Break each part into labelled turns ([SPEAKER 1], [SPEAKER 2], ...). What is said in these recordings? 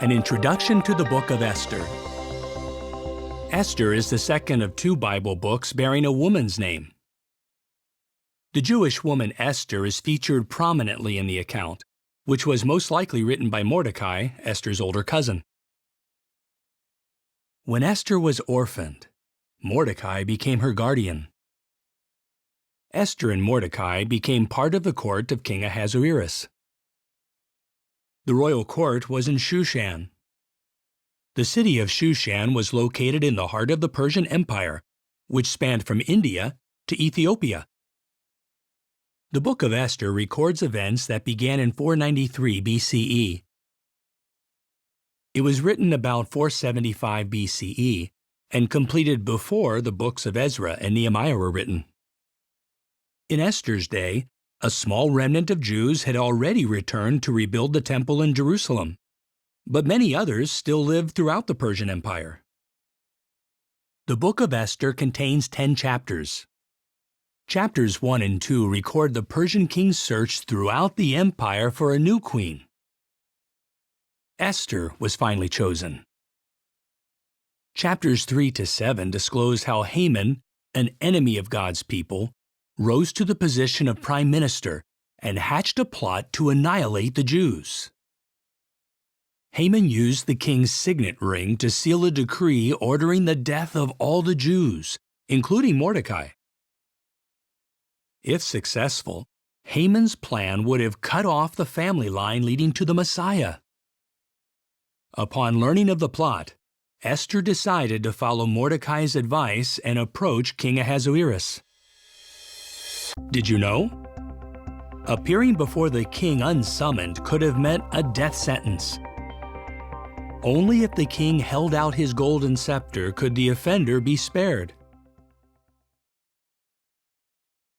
[SPEAKER 1] An introduction to the book of Esther. Esther is the second of two Bible books bearing a woman's name. The Jewish woman Esther is featured prominently in the account, which was most likely written by Mordecai, Esther's older cousin. When Esther was orphaned, Mordecai became her guardian. Esther and Mordecai became part of the court of King Ahasuerus. The royal court was in Shushan. The city of Shushan was located in the heart of the Persian Empire, which spanned from India to Ethiopia. The book of Esther records events that began in 493 BCE. It was written about 475 BCE and completed before the books of Ezra and Nehemiah were written. In Esther's day, a small remnant of Jews had already returned to rebuild the temple in Jerusalem, but many others still lived throughout the Persian Empire. The book of Esther contains 10 chapters. Chapters 1 and 2 record the Persian king's search throughout the empire for a new queen. Esther was finally chosen. Chapters 3 to 7 disclose how Haman, an enemy of God's people, rose to the position of prime minister and hatched a plot to annihilate the Jews. Haman used the king's signet ring to seal a decree ordering the death of all the Jews, including Mordecai. If successful, Haman's plan would have cut off the family line leading to the Messiah. Upon learning of the plot, Esther decided to follow Mordecai's advice and approach King Ahasuerus. Did you know? Appearing before the king unsummoned could have meant a death sentence. Only if the king held out his golden scepter could the offender be spared.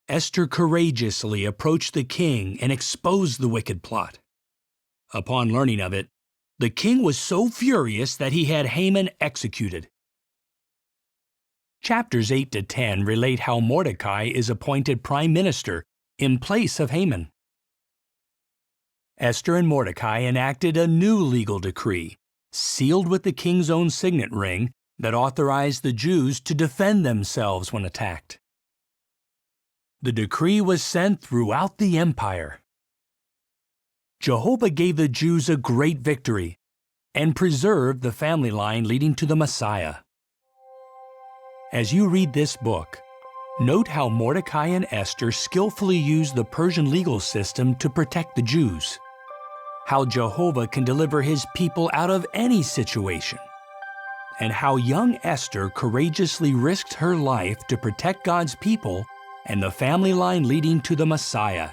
[SPEAKER 1] Esther courageously approached the king and exposed the wicked plot. Upon learning of it, the king was so furious that he had Haman executed. Chapters 8 to 10 relate how Mordecai is appointed prime minister in place of Haman. Esther and Mordecai enacted a new legal decree, sealed with the king's own signet ring, that authorized the Jews to defend themselves when attacked. The decree was sent throughout the empire. Jehovah gave the Jews a great victory and preserved the family line leading to the Messiah. As you read this book, note how Mordecai and Esther skillfully used the Persian legal system to protect the Jews, how Jehovah can deliver his people out of any situation, and how young Esther courageously risked her life to protect God's people and the family line leading to the Messiah.